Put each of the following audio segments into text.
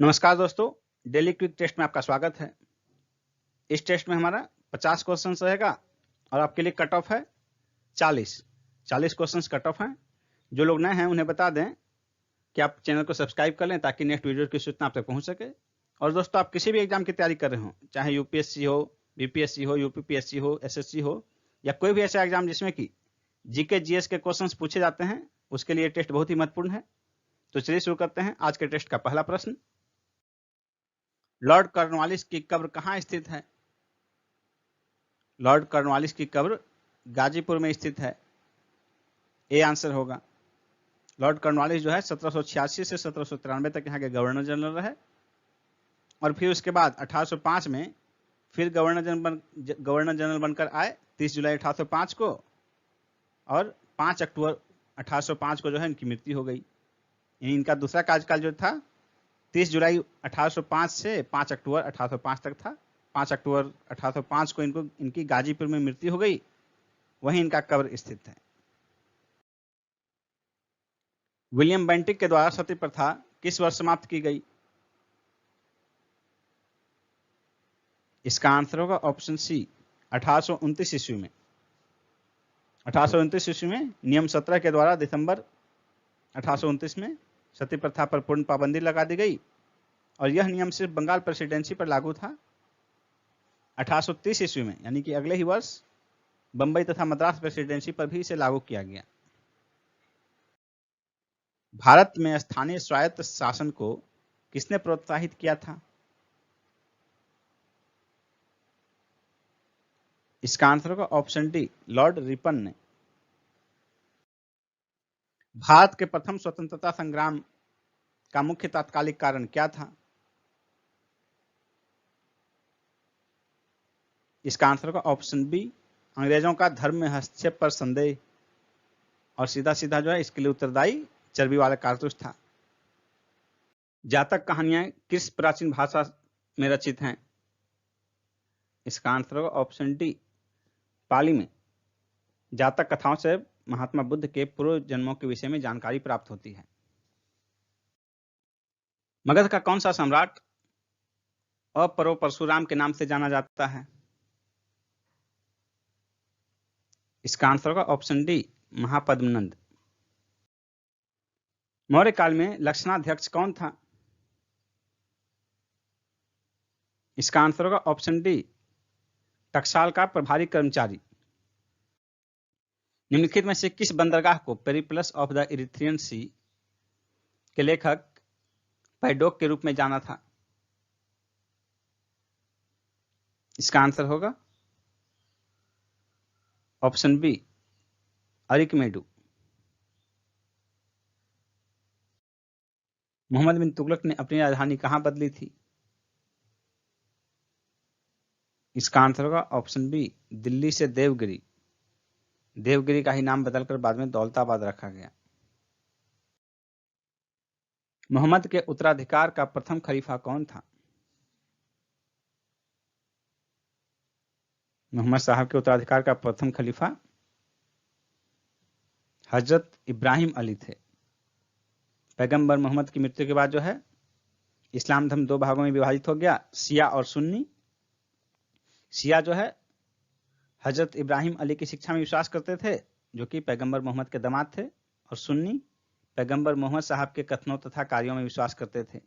नमस्कार दोस्तों, daily quick test में आपका स्वागत है। इस टेस्ट में हमारा 50 क्वेश्चन रहेगा और आपके लिए कट ऑफ है 40 क्वेश्चंस कट ऑफ हैं। जो लोग नए हैं उन्हें बता दें कि आप चैनल को सब्सक्राइब कर लें ताकि नेक्स्ट वीडियो की सूचना आप तक पहुंच सके। और दोस्तों, आप किसी भी एग्जाम की तैयारी कर रहे हो, चाहे यूपीएससी हो, बीपीएससी हो, यूपीपीएससी हो, एसएससी हो या कोई भी ऐसा एग्जाम जिसमें कि जीके जीएस के क्वेश्चन पूछे जाते हैं, उसके लिए टेस्ट बहुत ही महत्वपूर्ण है। तो चलिए शुरू करते हैं आज के टेस्ट का पहला प्रश्न। लॉर्ड कॉर्नवालिस की कब्र कहाँ स्थित है? लॉर्ड कॉर्नवालिस की कब्र गाजीपुर में स्थित है। ए आंसर होगा। लॉर्ड कॉर्नवालिस जो है 1786 से 1793 तक यहाँ के गवर्नर जनरल रहे और फिर उसके बाद 1805 में फिर गवर्नर जनरल बनकर आए 30 जुलाई 1805 को, और 5 अक्टूबर 1805 को जो है इनकी मृत्यु हो गई। इनका दूसरा कार्यकाल जो था 30 जुलाई 1805 से 5 अक्टूबर 1805 तक था। 5 अक्टूबर 1805 को इनकी गाजीपुर में मृत्यु हो गई, वहीं इनका कब्र स्थित है। विलियम बेंटिक के द्वारा सती प्रथा किस वर्ष समाप्त की गई? इसका आंसर होगा ऑप्शन सी, 1829 ईस्वी में। 1829 ईस्वी में नियम 17 के द्वारा दिसंबर 1829 में सती प्रथा पर पूर्ण पाबंदी लगा दी गई और यह नियम सिर्फ बंगाल प्रेसिडेंसी पर लागू था। 1830 ईस्वी में यानी कि अगले ही वर्ष बंबई तथा मद्रास प्रेसिडेंसी पर भी इसे लागू किया गया। भारत में स्थानीय स्वायत्त शासन को किसने प्रोत्साहित किया था? इसका आंसर होगा ऑप्शन डी, लॉर्ड रिपन ने। भारत के प्रथम स्वतंत्रता संग्राम का मुख्य तात्कालिक कारण क्या था? इसका आंसर होगा ऑप्शन बी, अंग्रेजों का धर्म में हस्तक्षेप पर संदेह, और सीधा सीधा जो है इसके लिए उत्तरदायी चर्बी वाला कारतूस था। जातक कहानियां किस प्राचीन भाषा में रचित हैं? इसका आंसर होगा ऑप्शन डी, पाली में। जातक कथाओं से महात्मा बुद्ध के पूर्व जन्मों के विषय में जानकारी प्राप्त होती है। मगध का कौन सा सम्राट अपरो परशुराम के नाम से जाना जाता है? इसका आंसर होगा ऑप्शन डी, महापद्मनंद। मौर्य काल में लक्षणाध्यक्ष कौन था? इसका आंसर होगा ऑप्शन डी, टकसाल का प्रभारी कर्मचारी। निम्नलिखित में से किस बंदरगाह को पेरिप्लस ऑफ द इरिथ्रियन सी के लेखक पैडोक के रूप में जाना था? इसका आंसर होगा ऑप्शन बी, अरिकमेडू। मोहम्मद बिन तुगलक ने अपनी राजधानी कहां बदली थी? इसका आंसर होगा ऑप्शन बी, दिल्ली से देवगिरी। देवगिरी का ही नाम बदलकर बाद में दौलताबाद रखा गया। मोहम्मद के उत्तराधिकार का प्रथम खलीफा कौन था? मोहम्मद साहब के उत्तराधिकार का प्रथम खलीफा हजरत इब्राहिम अली थे। पैगंबर मोहम्मद की मृत्यु के बाद जो है इस्लाम धर्म दो भागों में विभाजित हो गया, शिया और सुन्नी। शिया जो है हजरत इब्राहिम अली की शिक्षा में विश्वास करते थे, जो कि पैगंबर मोहम्मद के दामाद थे, और सुन्नी पैगंबर मोहम्मद साहब के कथनों तथा कार्यों में विश्वास करते थे।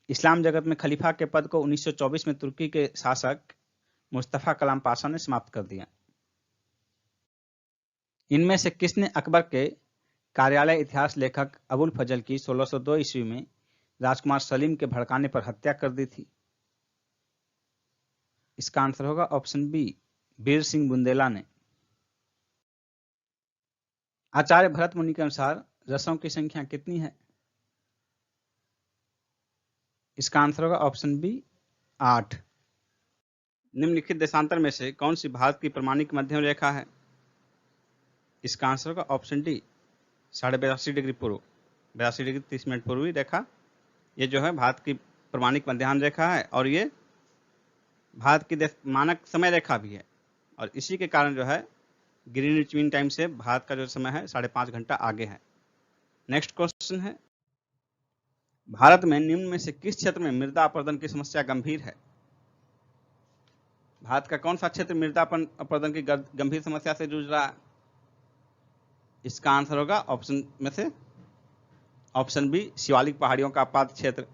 इस्लाम जगत में खलीफा के पद को 1924 में तुर्की के शासक मुस्तफा कलाम पाशा ने समाप्त कर दिया। इनमें से किसने अकबर के कार्यालय इतिहास लेखक अबुल फजल की 1602 ईस्वी में राजकुमार सलीम के भड़काने पर हत्या कर दी थी? इसका आंसर होगा ऑप्शन बी, बीर सिंह बुंदेला ने। आचार्य भरत मुनि के अनुसार रसों की संख्या कितनी है? इसका आंसर होगा ऑप्शन बी, 8। निम्नलिखित देशांतर में से कौन सी भारत की प्रमाणिक मध्यम रेखा है? इसका आंसर होगा ऑप्शन डी, 82.5 डिग्री पूर्व, 82 डिग्री 30 मिनट पूर्वी रेखा। ये जो है भारत की प्रमाणिक मध्याह्न रेखा है और ये भारत की मानक समय रेखा भी है, और इसी के कारण जो है ग्रीनविच मीन टाइम से भारत का जो समय है 5.5 घंटा आगे है। नेक्स्ट क्वेश्चन है, भारत में निम्न में से किस क्षेत्र में मृदा अपरदन की समस्या गंभीर है? भारत का कौन सा क्षेत्र मृदा अपरदन की गंभीर समस्या से जूझ रहा है? इसका आंसर होगा ऑप्शन में से ऑप्शन बी, शिवालिक पहाड़ियों का आपात क्षेत्र।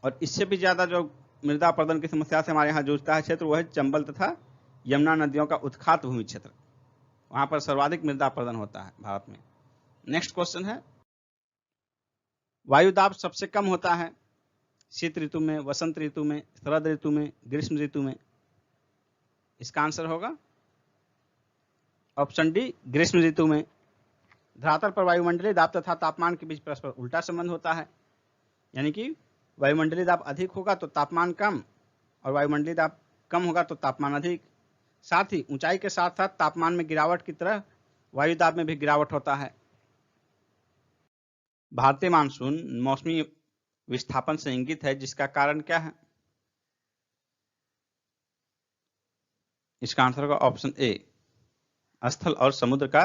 और इससे भी ज्यादा जो मृदा अपरदन की समस्या से हमारे यहाँ जूझता है क्षेत्र, वो है चंबल तथा यमुना नदियों का उत्खात भूमि क्षेत्र। वहां पर सर्वाधिक मृदा अपरदन होता है भारत में। नेक्स्ट क्वेश्चन है, वायु दाब सबसे कम होता है शीत ऋतु में, वसंत ऋतु में, शरद ऋतु में, ग्रीष्म ऋतु में? इसका आंसर होगा ऑप्शन डी, ग्रीष्म ऋतु में। धरातल पर वायुमंडलीय दाब तथा तापमान के बीच परस्पर उल्टा संबंध होता है, यानी कि वायुमंडलीय दाब अधिक होगा तो तापमान कम, और वायुमंडलीय दाब कम होगा तो तापमान अधिक। साथ ही ऊंचाई के साथ साथ तापमान में गिरावट की तरह वायु दाब में भी गिरावट होता है। भारतीय मानसून मौसमी विस्थापन से इंगित है, जिसका कारण क्या है? इसका आंसर होगा ऑप्शन ए, स्थल और समुद्र का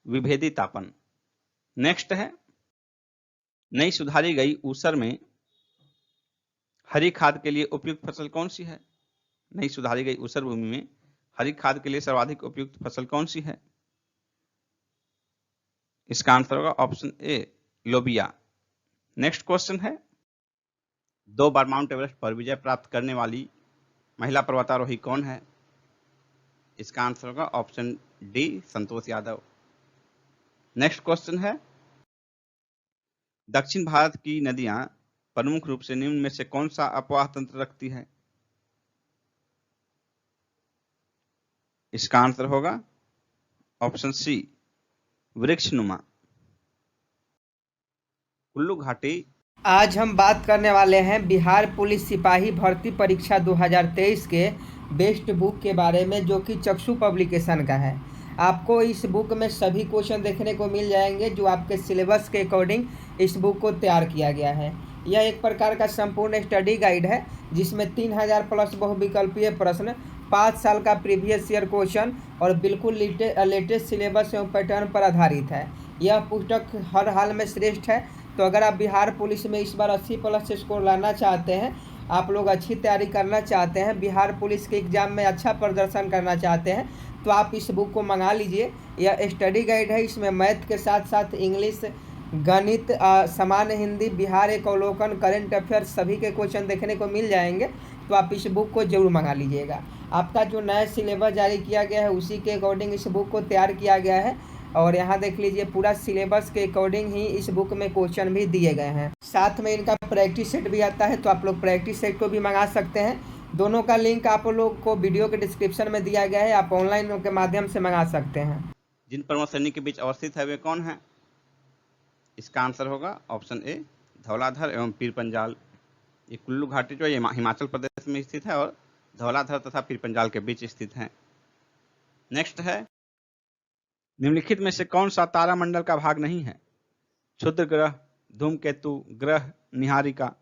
विभेदी तापन। नेक्स्ट है, नई सुधारी गई ऊसर में हरी खाद के लिए उपयुक्त फसल कौन सी है? नई सुधारी गई ऊसर भूमि में हरी खाद के लिए सर्वाधिक उपयुक्त फसल कौन सी है? इसका आंसर होगा ऑप्शन ए, लोबिया। नेक्स्ट क्वेश्चन है, 2 बार माउंट एवरेस्ट पर विजय प्राप्त करने वाली महिला पर्वतारोही कौन है? इसका आंसर होगा option D, Santosh Yadav. Next question है, दक्षिण भारत की नदियां प्रमुख रूप से निम्न में से कौन सा अपवाह तंत्र रखती है? इसका आंसर होगा ऑप्शन सी, वृक्षनुमा। कुल्लू घाटी। आज हम बात करने वाले हैं बिहार पुलिस सिपाही भर्ती परीक्षा 2023 के बेस्ट बुक के बारे में, जो कि चक्षु पब्लिकेशन का है। आपको इस बुक में सभी क्वेश्चन देखने को मिल जाएंगे जो आपके सिलेबस के अकॉर्डिंग इस बुक को तैयार किया गया है। यह एक प्रकार का संपूर्ण स्टडी गाइड है, जिसमें 3000 प्लस बहुविकल्पीय प्रश्न, 5 साल का प्रीवियस ईयर क्वेश्चन और बिल्कुल लेटेस्ट सिलेबस एवं पैटर्न पर आधारित है। यह पुस्तक हर हाल में श्रेष्ठ है। तो अगर आप बिहार पुलिस में इस बार 80 प्लस स्कोर लाना चाहते हैं, आप लोग अच्छी तैयारी करना चाहते हैं, बिहार पुलिस के एग्ज़ाम में अच्छा प्रदर्शन करना चाहते हैं, तो आप इस बुक को मंगा लीजिए। यह स्टडी गाइड है, इसमें मैथ के साथ साथ इंग्लिश, गणित, सामान्य हिंदी, बिहार एक अवलोकन, करेंट अफेयर्स सभी के क्वेश्चन देखने को मिल जाएंगे। तो आप इस बुक को जरूर मंगा लीजिएगा। आपका जो नया सिलेबस जारी किया गया है उसी के अकॉर्डिंग इस बुक को तैयार किया गया है। और यहाँ देख लीजिए, पूरा सिलेबस के अकॉर्डिंग ही इस बुक में क्वेश्चन भी दिए गए हैं। साथ में इनका प्रैक्टिस सेट भी आता है, तो आप लोग प्रैक्टिस सेट को भी मंगा सकते हैं। दोनों का लिंक आप लोग को वीडियो के डिस्क्रिप्शन में दिया गया है, आप ऑनलाइन के माध्यम से मंगा सकते हैं। जिन प्रमुख श्रेणी के बीच अवस्थित है वे कौन है? इसका आंसर होगा ऑप्शन ए, धौलाधर एवं पीर पंजाल। ये कुल्लू घाटी जो है हिमाचल प्रदेश में स्थित है और धौलाधर तथा पीर पंजाल के बीच स्थित है। नेक्स्ट है, निम्नलिखित में से कौन सा तारामंडल का भाग नहीं है? क्षुद्र ग्रह, धूमकेतु, ग्रह, निहारिका?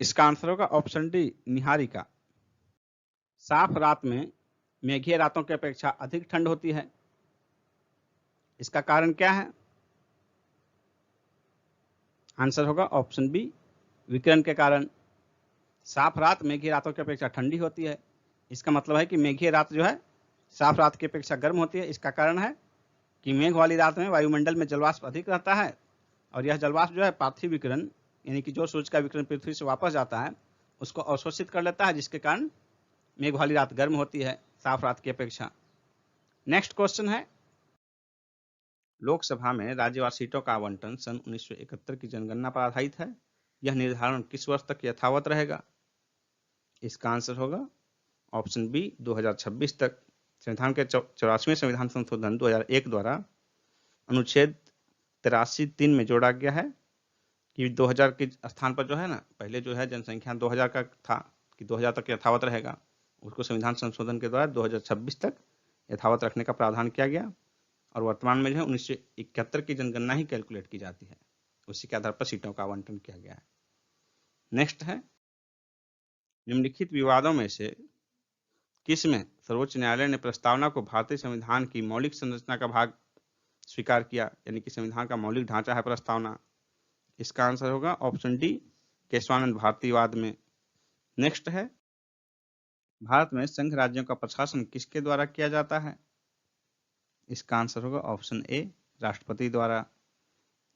इसका आंसर होगा ऑप्शन डी, निहारिका। साफ रात में मेघीय रातों की अपेक्षा अधिक ठंड होती है, इसका कारण क्या है? आंसर होगा ऑप्शन बी, विकिरण के कारण। साफ रात मेघीय रातों की अपेक्षा ठंडी होती है, इसका मतलब है कि मेघीय रात जो है साफ रात की अपेक्षा गर्म होती है। इसका कारण है कि मेघ वाली रात में वायुमंडल में जलवाष्प अधिक रहता है, और यह जलवाष्प जो है पार्थिव विकिरण, यानी कि जो सूरज का विकिरण पृथ्वी से वापस जाता है उसको अवशोषित कर लेता है, जिसके कारण मेघ वाली रात गर्म होती है साफ रात की अपेक्षा। नेक्स्ट क्वेश्चन है, लोकसभा में राज्यवार सीटों का आवंटन सन 1971 की जनगणना पर आधारित है। यह निर्धारण किस वर्ष तक यथावत रहेगा? इसका आंसर होगा ऑप्शन बी, 2026 तक। संविधान के 84वें संविधान संशोधन 2001 द्वारा अनुच्छेद 83(3) में जोड़ा गया है कि 2000 के स्थान पर जो है ना, पहले जो है जनसंख्या 2000 का था कि 2000 तक यथावत रहेगा, उसको संविधान संशोधन के द्वारा 2026 तक यथावत रखने का प्रावधान किया गया। और वर्तमान में जो है 1971 की जनगणना ही कैलकुलेट की जाती है, उसी के आधार पर सीटों का आवंटन किया गया है। नेक्स्ट है, निम्नलिखित विवादों में से किसमें सर्वोच्च न्यायालय ने प्रस्तावना को भारतीय संविधान की मौलिक संरचना का भाग स्वीकार किया, यानी कि संविधान का मौलिक ढांचा है प्रस्तावना? इसका आंसर होगा ऑप्शन डी, केशवानंद भारतीवाद में। नेक्स्ट है, भारत में संघ राज्यों का प्रशासन किसके द्वारा किया जाता है? इसका आंसर होगा ऑप्शन ए, राष्ट्रपति द्वारा।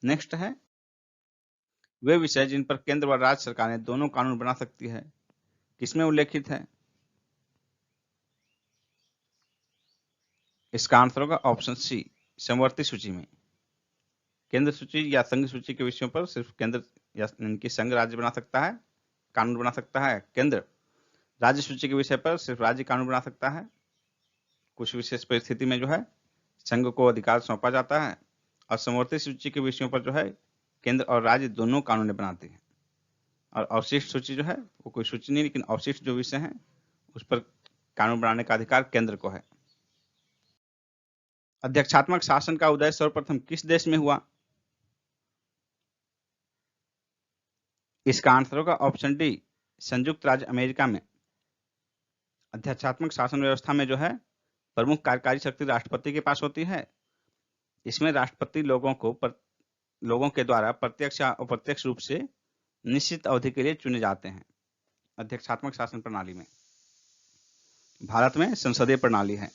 नेक्स्ट है, वे विषय जिन पर केंद्र व राज्य सरकारें दोनों कानून बना सकती है, किसमें उल्लेखित है? इसका आंसर होगा ऑप्शन सी, समवर्ती सूची में। केंद्र सूची या संघ सूची के विषयों पर सिर्फ केंद्र या इनकी संघ राज्य बना सकता है, कानून बना सकता है। केंद्र राज्य सूची के विषय पर सिर्फ राज्य कानून बना सकता है। कुछ विशेष परिस्थिति में जो है संघ को अधिकार सौंपा जाता है, और समवर्ती सूची के विषयों पर जो है केंद्र और राज्य दोनों कानून बनाते हैं। और अवशिष्ट सूची जो है वो कोई सूची नहीं, लेकिन अवशिष्ट जो विषय हैं उस पर कानून बनाने का अधिकार केंद्र को है। अध्यक्षात्मक शासन का उदय सर्वप्रथम किस देश में हुआ? इसका आंसर होगा ऑप्शन डी, संयुक्त राज्य अमेरिका में। अध्यक्षात्मक शासन व्यवस्था में जो है प्रमुख कार्यकारी शक्ति राष्ट्रपति के पास होती है। इसमें राष्ट्रपति लोगों के द्वारा प्रत्यक्ष या अप्रत्यक्ष रूप से निश्चित अवधि के लिए चुने जाते हैं। अध्यक्षात्मक शासन प्रणाली में भारत में संसदीय प्रणाली है,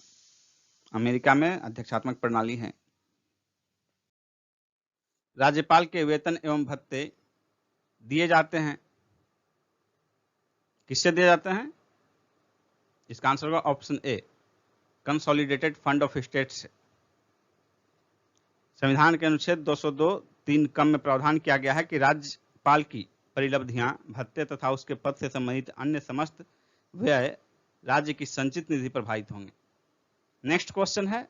अमेरिका में अध्यक्षात्मक प्रणाली है। राज्यपाल के वेतन एवं भत्ते दिए जाते हैं, किससे दिए जाते हैं? इसका आंसर होगा option A, consolidated fund of state से। संविधान के अनुच्छेद 202(3) कम में प्रावधान किया गया है कि राज्यपाल की परिलब्धियां, भत्ते तथा उसके पद से संबंधित अन्य समस्त व्यय राज्य की संचित निधि पर प्रभावित होंगे। नेक्स्ट क्वेश्चन है,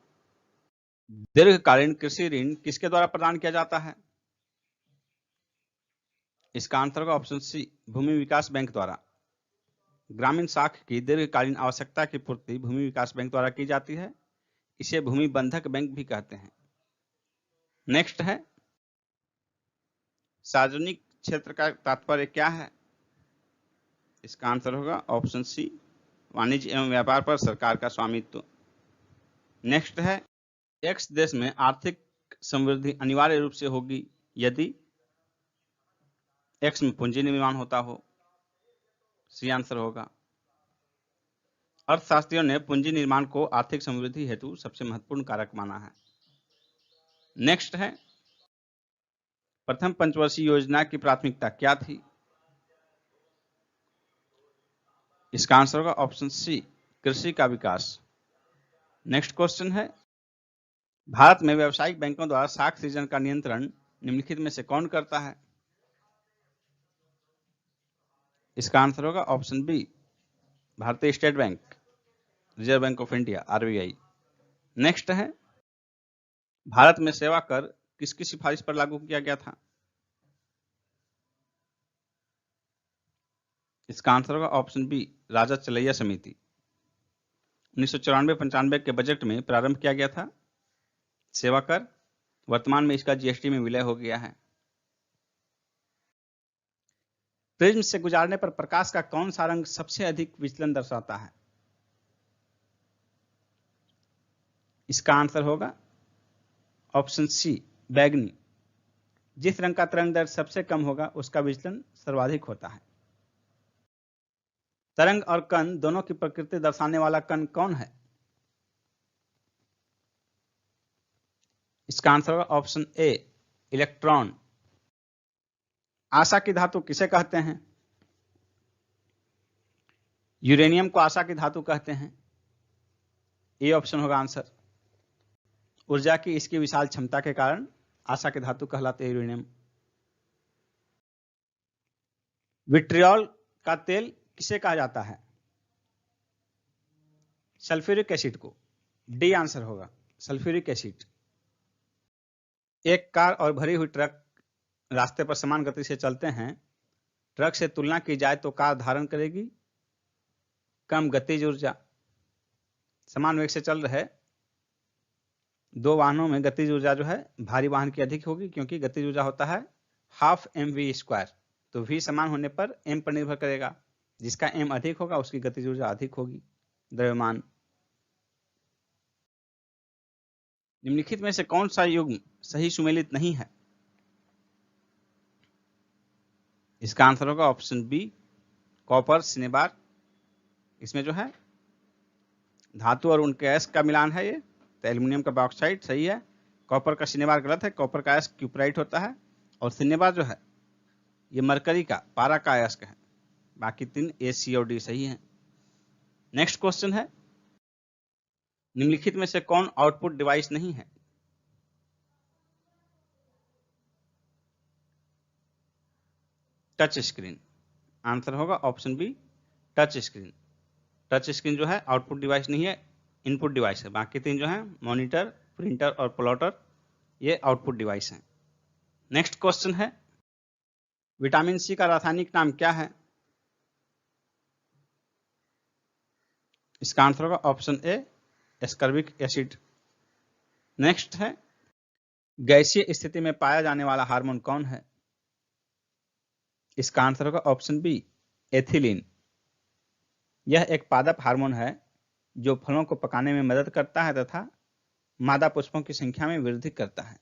दीर्घकालीन कृषि ऋण किसके द्वारा प्रदान किया जाता है? इसका आंसर होगा ऑप्शन सी, भूमि विकास बैंक द्वारा। ग्रामीण साख की दीर्घकालीन आवश्यकता की पूर्ति भूमि विकास बैंक द्वारा की जाती है। इसे भूमि बंधक बैंक भी कहते हैं। नेक्स्ट है, सार्वजनिक क्षेत्र का तात्पर्य क्या है? इसका आंसर होगा ऑप्शन सी, वाणिज्य एवं व्यापार पर सरकार का स्वामित्व। नेक्स्ट है, एक्स देश में आर्थिक समृद्धि अनिवार्य रूप से होगी यदि एक्स में पूंजी निर्माण होता हो। सी आंसर होगा। अर्थशास्त्रियों ने पूंजी निर्माण को आर्थिक समृद्धि हेतु सबसे महत्वपूर्ण कारक माना है। नेक्स्ट है, प्रथम पंचवर्षीय योजना की प्राथमिकता क्या थी? इसका आंसर होगा ऑप्शन सी, कृषि का विकास। नेक्स्ट क्वेश्चन है, भारत में व्यावसायिक बैंकों द्वारा साख सृजन का नियंत्रण निम्नलिखित में से कौन करता है? इसका आंसर होगा ऑप्शन बी, भारतीय state bank, reserve bank of India, RBI. Next है, भारत में सेवा कर किसकी सिफारिश पर लागू किया गया था? इसका आंसर होगा ऑप्शन बी, राजद चलैया समिति। 1994-95 के बजट में प्रारंभ किया गया था सेवा कर। वर्तमान में इसका जीएसटी में विलय हो गया है। प्रिज्म से गुजारने पर प्रकाश का कौन सा रंग सबसे अधिक विचलन दर्शाता है? इसका आंसर होगा ऑप्शन सी, बैगनी। जिस रंग का तरंग दैर्घ्य सबसे कम होगा उसका विचलन सर्वाधिक होता है। तरंग और कण दोनों की प्रकृति दर्शाने वाला कण कौन है? इसका आंसर होगा ऑप्शन ए, इलेक्ट्रॉन। आशा की धातु किसे कहते हैं? यूरेनियम को आशा की धातु कहते हैं। ए ऑप्शन होगा आंसर। ऊर्जा की इसकी विशाल क्षमता के कारण आशा की धातु कहलाते हैं यूरेनियम। विट्रियोल का तेल किसे कहा जाता है? सल्फ्यूरिक एसिड को। डी आंसर होगा, सल्फ्यूरिक एसिड। एक कार और भरी हुई ट्रक रास्ते पर समान गति से चलते हैं। ट्रक से तुलना की जाए तो कार धारण करेगी कम गतिज ऊर्जा। समान वेग से चल रहे दो वाहनों में गतिज ऊर्जा जो है भारी वाहन की अधिक होगी, क्योंकि गतिज ऊर्जा होता है हाफ mv²। तो v समान होने पर m पर निर्भर करेगा। जिसका m अधिक होगा उसकी गतिज ऊर्जा अधिक होगी। द्रव्यमान। निम्नलिखित में से कौन सा युग्म सही सुमेलित नहीं है? इसका आंसर होगा ऑप्शन बी कॉपर सिनेबार। इसमें जो है धातु और उनके अयस्क का मिलान है, ये तो एल्यूमिनियम का बॉक्साइड सही है, कॉपर का सिनेबार गलत है, कॉपर का अयस्क क्यूपराइट होता है, और सिनेबार जो है ये मरकरी का पारा का अयस्क है। बाकी 3 ए, सी और डी सही है। नेक्स्ट क्वेश्चन है, निम्नलिखित में से कौन आउटपुट डिवाइस नहीं है? Touch screen. आंसर होगा option B touch screen. Touch screen जो है आउटपुट डिवाइस नहीं है, इनपुट डिवाइस है। बाकी 3 जो है मॉनिटर, प्रिंटर और प्लॉटर, ये आउटपुट डिवाइस हैं। नेक्स्ट क्वेश्चन है, विटामिन सी का रासायनिक नाम क्या है? इसका आंसर होगा option A ascorbic acid. Next है, गैसीय स्थिति में पाया जाने वाला हार्मोन कौन है? इसका आंसर होगा ऑप्शन बी एथिलीन। यह एक पादप हार्मोन है जो फलों को पकाने में मदद करता है तथा मादा पुष्पों की संख्या में वृद्धि करता है।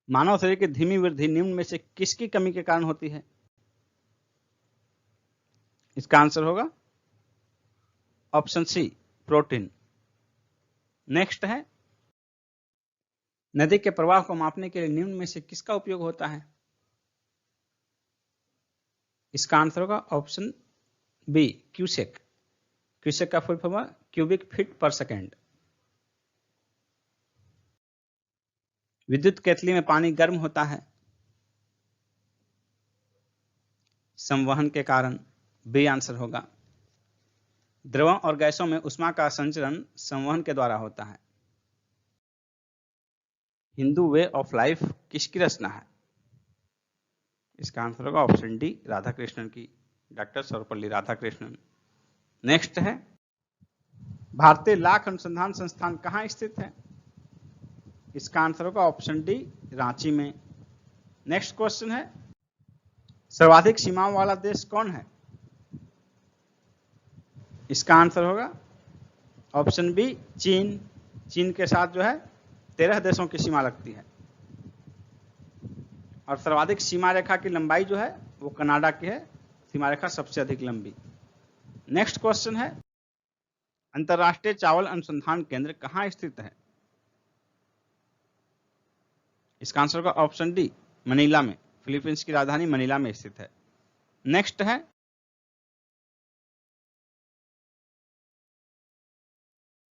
मानव शरीर की धीमी वृद्धि निम्न में से किसकी कमी के कारण होती है? इसका आंसर होगा ऑप्शन सी प्रोटीन। नेक्स्ट है, नदी के प्रवाह को मापने के लिए निम्न में से किसका उपयोग होता है? इसका आंसर होगा ऑप्शन बी क्यूसेक। क्यूसेक का फुल फॉर्म क्यूबिक फीट पर सेकेंड। विद्युत केतली में पानी गर्म होता है संवहन के कारण, बी आंसर होगा। द्रवों और गैसों में ऊष्मा का संचरण संवहन के द्वारा होता है। हिंदू वे ऑफ लाइफ किसकी रचना है? इसका आंसर होगा ऑप्शन डी राधा कृष्णन की, डॉक्टर सर्वपल्ली राधाकृष्णन। नेक्स्ट है, भारतीय लाख अनुसंधान संस्थान कहाँ स्थित है? इसका आंसर होगा ऑप्शन डी रांची में। नेक्स्ट क्वेश्चन है, सर्वाधिक सीमाओं वाला देश कौन है? इसका आंसर होगा ऑप्शन बी चीन। चीन के साथ जो है 13 देशों की सीमा लगती है, और सर्वाधिक सीमा रेखा की लंबाई जो है वो कनाडा की है, सीमा रेखा सबसे अधिक लंबी। नेक्स्ट क्वेश्चन है, अंतरराष्ट्रीय चावल अनुसंधान केंद्र कहाँ स्थित है? इसका आंसर होगा ऑप्शन डी मनीला में। फिलीपींस की राजधानी मनीला में स्थित है। नेक्स्ट है,